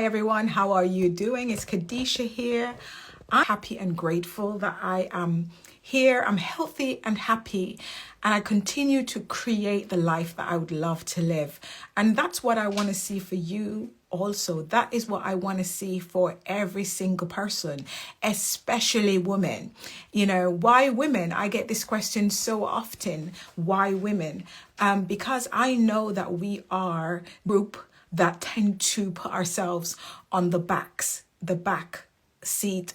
Hi everyone, how are you doing? It's Khadisha here. I'm happy and grateful that I am here. I'm healthy and happy, and I continue to create the life that I would love to live. And that's what I want to see for you also. That is what I want to see for every single person, especially women. You know, why women? I get this question so often. Why women? Because I know that we are a group that tend to put ourselves on the back seat,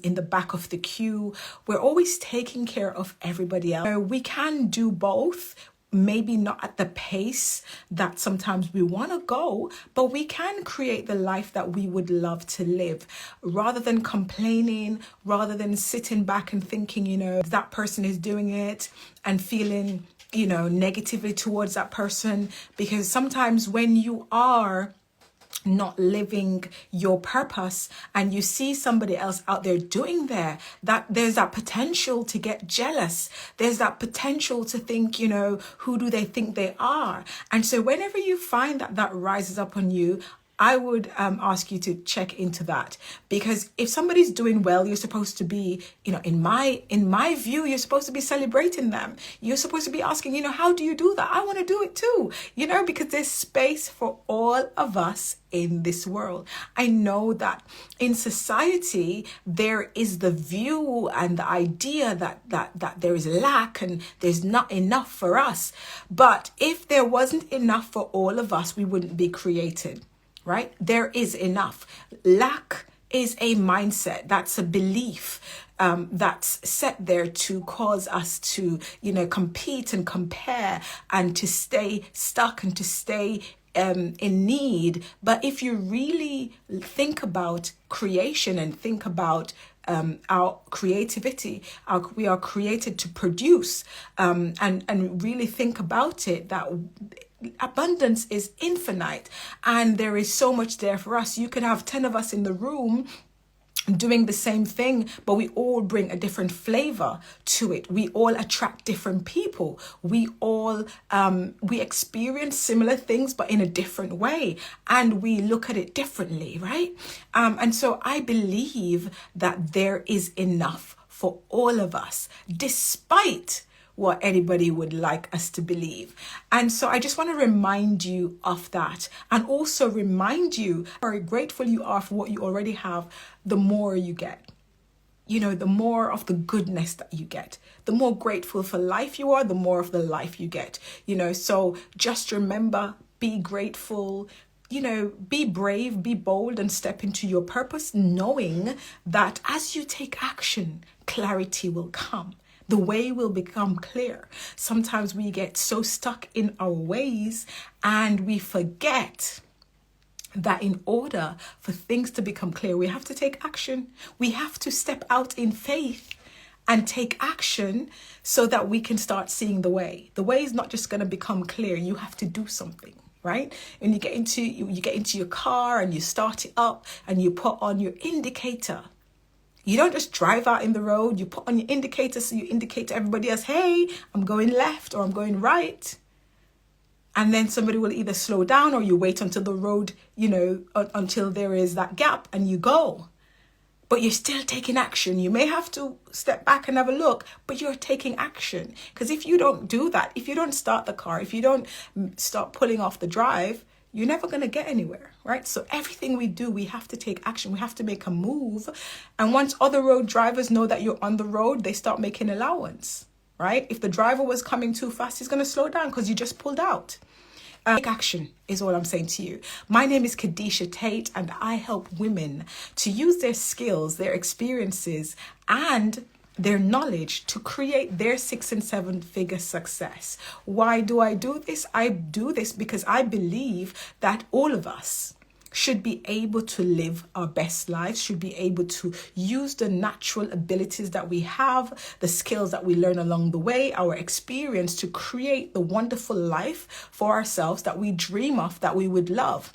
in the back of the queue. We're always taking care of everybody else. We can do both, maybe not at the pace that sometimes we want to go, but we can create the life that we would love to live, rather than complaining, rather than sitting back and thinking, you know, that person is doing it and feeling, you know, negatively towards that person. Because sometimes when you are not living your purpose and you see somebody else out there doing that, there's that potential to get jealous. There's that potential to think, you know, who do they think they are? And so whenever you find that rises up on you, I would ask you to check into that, because if somebody's doing well, you're supposed to be, you know, in my view, you're supposed to be celebrating them. You're supposed to be asking, you know, how do you do that? I want to do it too, you know, because there's space for all of us in this world. I know that in society there is the view and the idea that there is lack and there's not enough for us. But if there wasn't enough for all of us, we wouldn't be created. Right? There is enough. Lack is a mindset. That's a belief that's set there to cause us to, you know, compete and compare and to stay stuck and to stay in need. But if you really think about creation and think about our creativity, we are created to produce, and really think about it, that abundance is infinite and there is so much there for us. You could have 10 of us in the room doing the same thing, but we all bring a different flavor to it. We all attract different people. We all we experience similar things, but in a different way, and we look at it differently, right? And so I believe that there is enough for all of us, despite what anybody would like us to believe. And so I just want to remind you of that, and also remind you how grateful you are for what you already have. The more you get, you know, the more of the goodness that you get, the more grateful for life you are, the more of the life you get, you know. So just remember, be grateful, you know, be brave, be bold, and step into your purpose, knowing that as you take action, clarity will come. The way will become clear. Sometimes we get so stuck in our ways and we forget that in order for things to become clear, we have to take action. We have to step out in faith and take action so that we can start seeing the way. The way is not just going to become clear. You have to do something, right? And you get into your car and you start it up and you put on your indicator. You don't just drive out in the road. You put on your indicator so you indicate to everybody else, hey, I'm going left or I'm going right. And then somebody will either slow down or you wait until the road, you know, until there is that gap and you go. But you're still taking action. You may have to step back and have a look, but you're taking action. Because if you don't do that, if you don't start the car, if you don't start pulling off the drive, you're never going to get anywhere, right? So everything we do, we have to take action. We have to make a move. And once other road drivers know that you're on the road, they start making allowance, right? If the driver was coming too fast, he's going to slow down because you just pulled out. Take action is all I'm saying to you. My name is Khadisha Tate, and I help women to use their skills, their experiences, and their knowledge to create their 6- and 7-figure success. Why do I do this? I do this because I believe that all of us should be able to live our best lives, should be able to use the natural abilities that we have, the skills that we learn along the way, our experience to create the wonderful life for ourselves that we dream of, that we would love,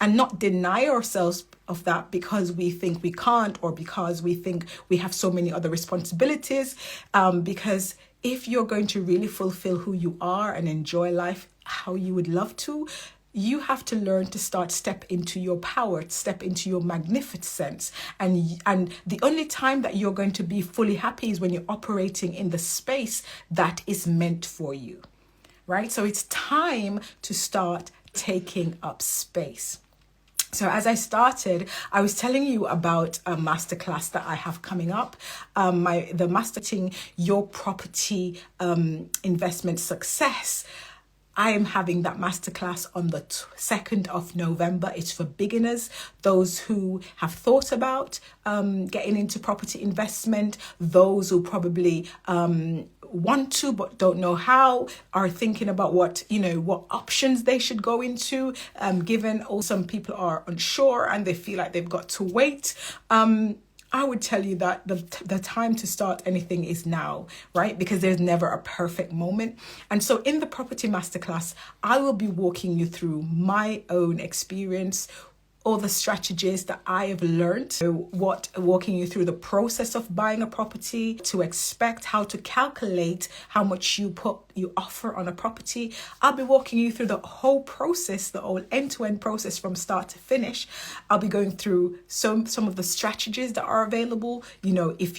and not deny ourselves of that because we think we can't, or because we think we have so many other responsibilities. Because if you're going to really fulfill who you are and enjoy life how you would love to, you have to learn to step into your power, step into your magnificence. And the only time that you're going to be fully happy is when you're operating in the space that is meant for you, right? So it's time to start taking up space. So as I started, I was telling you about a masterclass that I have coming up, the Mastering Your Property Investment Success. I am having that masterclass on the 2nd of November. It's for beginners, those who have thought about getting into property investment, those who probably want to but don't know how, are thinking about what options they should go into, given all some people are unsure and they feel like they've got to wait. I would tell you that the time to start anything is now, right? Because there's never a perfect moment. And so in the Property Masterclass, I will be walking you through my own experience, all the strategies that I have learned, walking you through the process of buying a property, to expect, how to calculate how much you offer on a property. I'll be walking you through the whole process, the whole end-to-end process from start to finish. I'll be going through some of the strategies that are available. If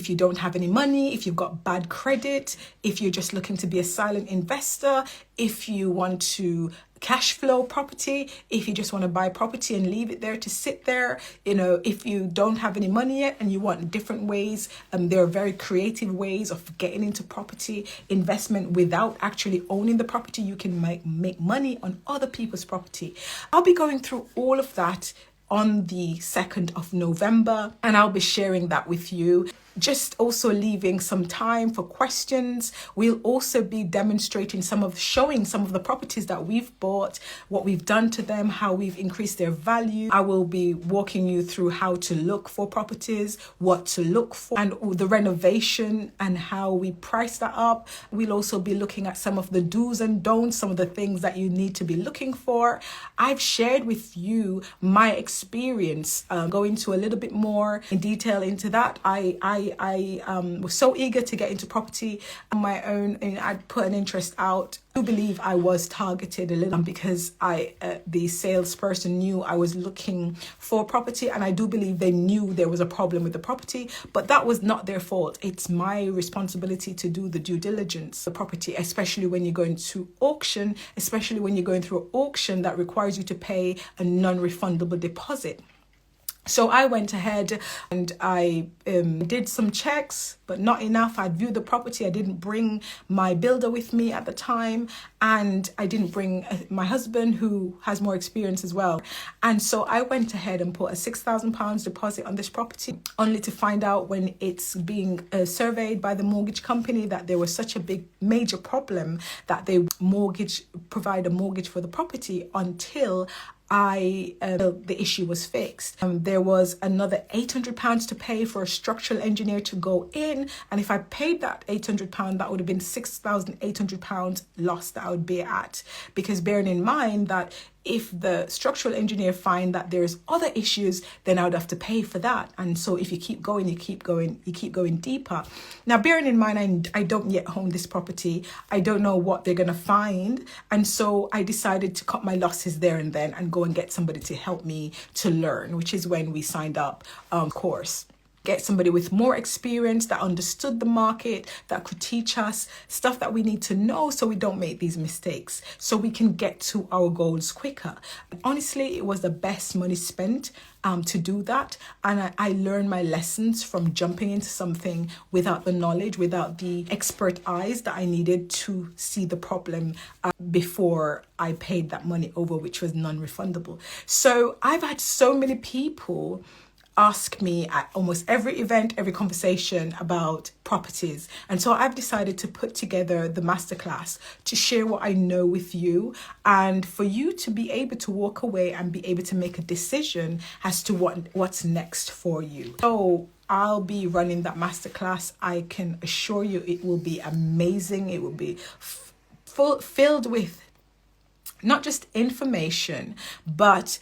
you don't have any money, if you've got bad credit, if you're just looking to be a silent investor, if you want to cash flow property, if you just want to buy property and leave it there to sit there, if you don't have any money yet and you want different ways, there are very creative ways of getting into property investment without actually owning the property. You can make money on other people's property. I'll be going through all of that on the 2nd of November, and I'll be sharing that with you. Just also leaving some time for questions. We'll also be demonstrating showing some of the properties that we've bought, what we've done to them, how we've increased their value. I will be walking you through how to look for properties, what to look for, and the renovation and how we price that up. We'll also be looking at some of the do's and don'ts, some of the things that you need to be looking for. I've shared with you my experience, go into a little bit more in detail into that. I was so eager to get into property on my own, and I'd put an interest out. I do believe I was targeted a little because the salesperson knew I was looking for property, and I do believe they knew there was a problem with the property, but that was not their fault. It's my responsibility to do the due diligence, the property, especially when you're going to auction, especially when you're going through an auction that requires you to pay a non-refundable deposit. So I went ahead and I did some checks, but not enough. I'd viewed the property. I didn't bring my builder with me at the time, and I didn't bring my husband, who has more experience as well. And so I went ahead and put a £6,000 deposit on this property, only to find out when it's being surveyed by the mortgage company that there was such a big major problem that they provide a mortgage for the property until the issue was fixed. There was another £800 to pay for a structural engineer to go in, and if I paid that £800, that would have been £6,800 loss that I would be at. Because bearing in mind that if the structural engineer find that there's other issues, then I would have to pay for that. And so if you keep going, you keep going deeper. Now, bearing in mind, I don't yet own this property. I don't know what they're going to find. And so I decided to cut my losses there and then and go and get somebody to help me to learn, which is when we signed up course. Get somebody with more experience that understood the market, that could teach us stuff that we need to know so we don't make these mistakes, so we can get to our goals quicker. Honestly, it was the best money spent to do that. And I learned my lessons from jumping into something without the knowledge, without the expert eyes that I needed to see the problem before I paid that money over, which was non-refundable. So I've had so many people ask me at almost every event, every conversation about properties. And so I've decided to put together the masterclass to share what I know with you, and for you to be able to walk away and be able to make a decision as to what's next for you. So I'll be running that masterclass. I can assure you it will be amazing. It will be filled with not just information, but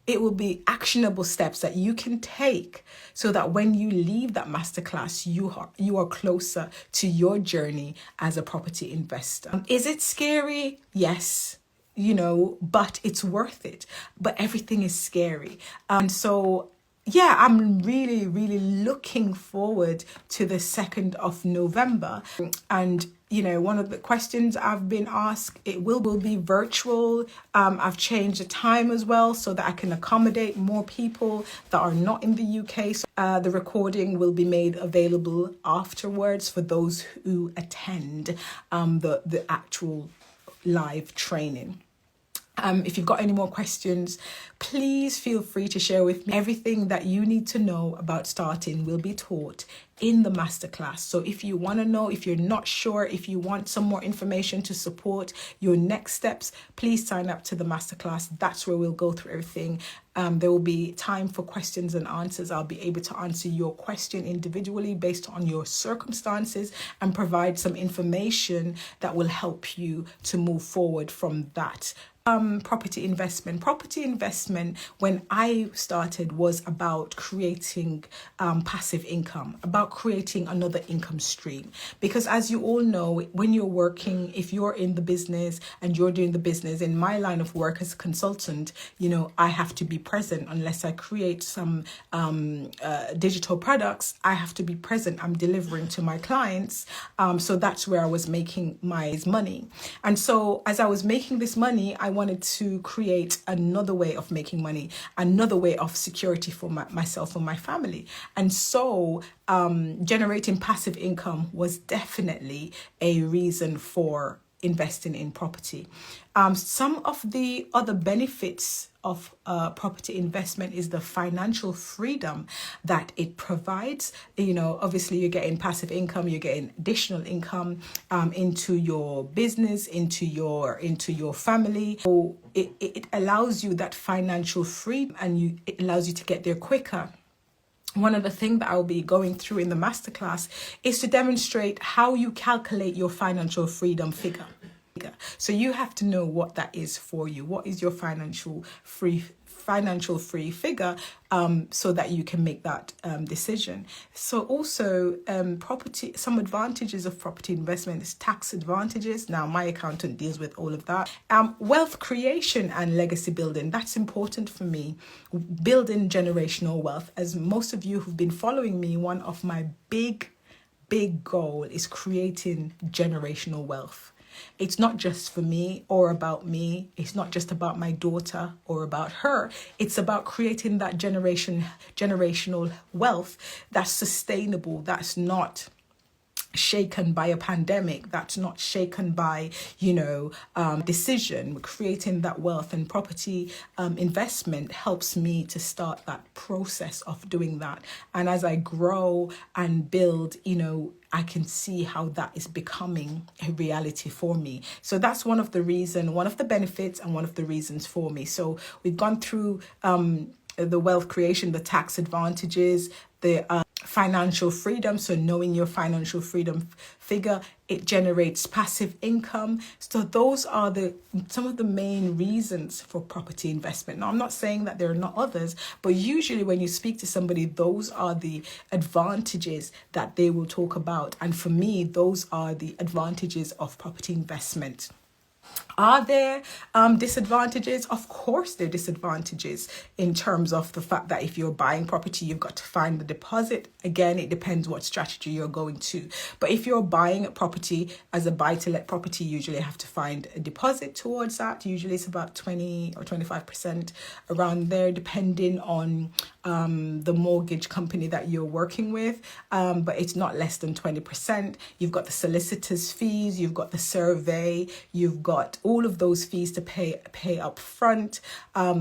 it will be actionable steps that you can take so that when you leave that masterclass, you are closer to your journey as a property investor. Is it scary? Yes. But it's worth it. But everything is scary. And so, yeah, I'm really, really looking forward to the 2nd of November. And, one of the questions I've been asked, it will be virtual. I've changed the time as well so that I can accommodate more people that are not in the UK. So, the recording will be made available afterwards for those who attend the actual live training. If you've got any more questions, please feel free to share with me. Everything that you need to know about starting will be taught in the masterclass. So if you want to know, if you're not sure, if you want some more information to support your next steps, please sign up to the masterclass. That's where we'll go through everything. There will be time for questions and answers. I'll be able to answer your question individually based on your circumstances and provide some information that will help you to move forward from that. Property investment, when I started, was about creating passive income, about creating another income stream. Because as you all know, when you're working, if you're in the business and you're doing the business, in my line of work as a consultant, I have to be present. Unless I create some digital products, I have to be present. I'm delivering to my clients. So that's where I was making my money. And so as I was making this money, I wanted to create another way of making money, another way of security for myself and my family. And so generating passive income was definitely a reason for investing in property. Some of the other benefits of property investment is the financial freedom that it provides. Obviously you're getting passive income, you're getting additional income into your business, into your family. So it allows you that financial freedom, and it allows you to get there quicker. One of the things that I'll be going through in the masterclass is to demonstrate how you calculate your financial freedom figure. So you have to know what that is for you. What is your financial free figure, so that you can make that decision. So also some advantages of property investment is tax advantages. Now my accountant deals with all of that. Wealth creation and legacy building, that's important for me. Building generational wealth. As most of you who've been following me, one of my big goal is creating generational wealth. It's not just for me or about me. It's not just about my daughter or about her. It's about creating that generational wealth that's sustainable, that's not shaken by a pandemic, that's not shaken by decision. Creating that wealth, and property investment helps me to start that process of doing that. And as I grow and build, I can see how that is becoming a reality for me. So that's one of the benefits and one of the reasons for me. So we've gone through the wealth creation, the tax advantages, the financial freedom. So knowing your financial freedom figure, it generates passive income. So those are some of the main reasons for property investment. Now, I'm not saying that there are not others, but usually when you speak to somebody, those are the advantages that they will talk about. And for me, those are the advantages of property investment. Are there disadvantages? Of course there are disadvantages in terms of the fact that if you're buying property, you've got to find the deposit. Again, it depends what strategy you're going to. But if you're buying a property as a buy-to-let property, you usually have to find a deposit towards that. Usually it's about 20 or 25% around there, depending on the mortgage company that you're working with. But it's not less than 20%. You've got the solicitor's fees, you've got the survey, you've got all of those fees to pay up front. But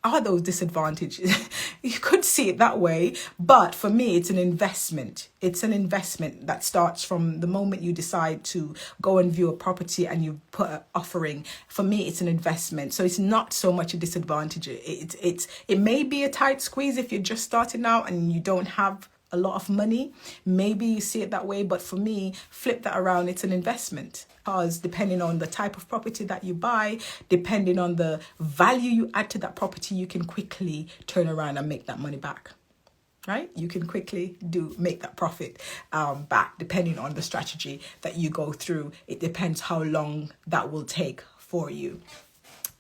are those disadvantages? You could see it that way, but for me, it's an investment. It's an investment that starts from the moment you decide to go and view a property and you put an offering. For me, it's an investment. So it's not so much a disadvantage. It may be a tight squeeze if you're just starting out and you don't have a lot of money. Maybe you see it that way, but for me, flip that around, it's an investment. Because depending on the type of property that you buy, depending on the value you add to that property, you can quickly turn around and make that money back. Right? You can quickly make that profit back, depending on the strategy that you go through. It depends how long that will take for you.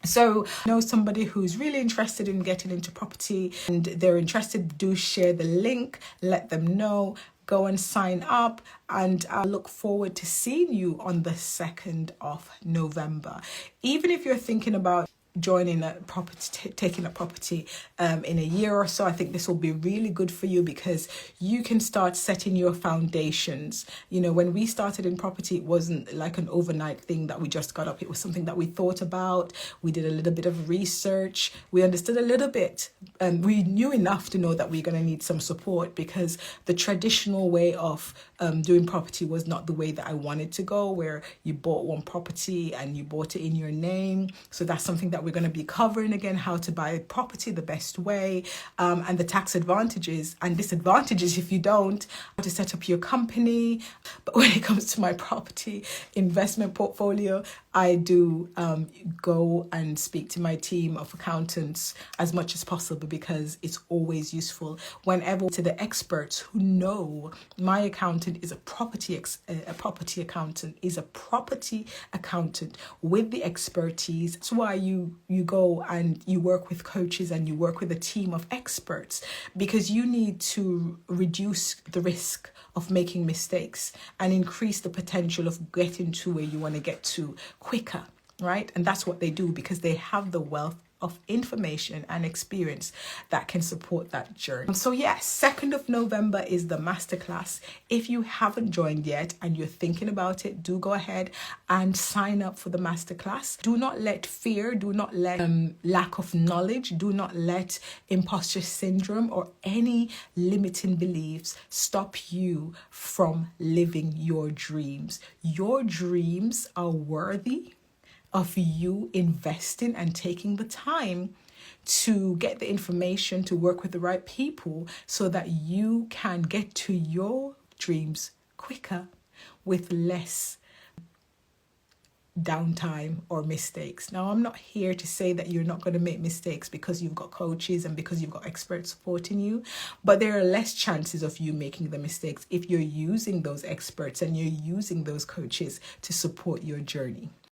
So know somebody who's really interested in getting into property and they're interested, do share the link, let them know, go and sign up, and I look forward to seeing you on the 2nd of November. Even if you're thinking about joining a property, taking a property in a year or so, I think this will be really good for you because you can start setting your foundations. You know, when we started in property, it wasn't like an overnight thing that we just got up. It was something that we thought about. We did a little bit of research. We understood a little bit, and we knew enough to know that we're going to need some support because the traditional way of doing property was not the way that I wanted to go, where you bought one property and you bought it in your name. So that's something that we're going to be covering again, how to buy a property the best way, and the tax advantages and disadvantages if you don't, how to set up your company. But when it comes to my property investment portfolio, I do go and speak to my team of accountants as much as possible because it's always useful whenever to the experts who know. My accountant is a property accountant with the expertise. That's why you go and you work with coaches and you work with a team of experts, because you need to reduce the risk of making mistakes and increase the potential of getting to where you want to get to quicker, right? And that's what they do because they have the wealth of information and experience that can support that journey. So yes, 2nd of November is the masterclass. If you haven't joined yet and you're thinking about it, do go ahead and sign up for the masterclass. Do not let fear, do not let lack of knowledge, do not let imposter syndrome or any limiting beliefs stop you from living your dreams. Your dreams are worthy of you investing and taking the time to get the information, to work with the right people so that you can get to your dreams quicker with less downtime or mistakes. Now, I'm not here to say that you're not going to make mistakes because you've got coaches and because you've got experts supporting you, but there are less chances of you making the mistakes if you're using those experts and you're using those coaches to support your journey.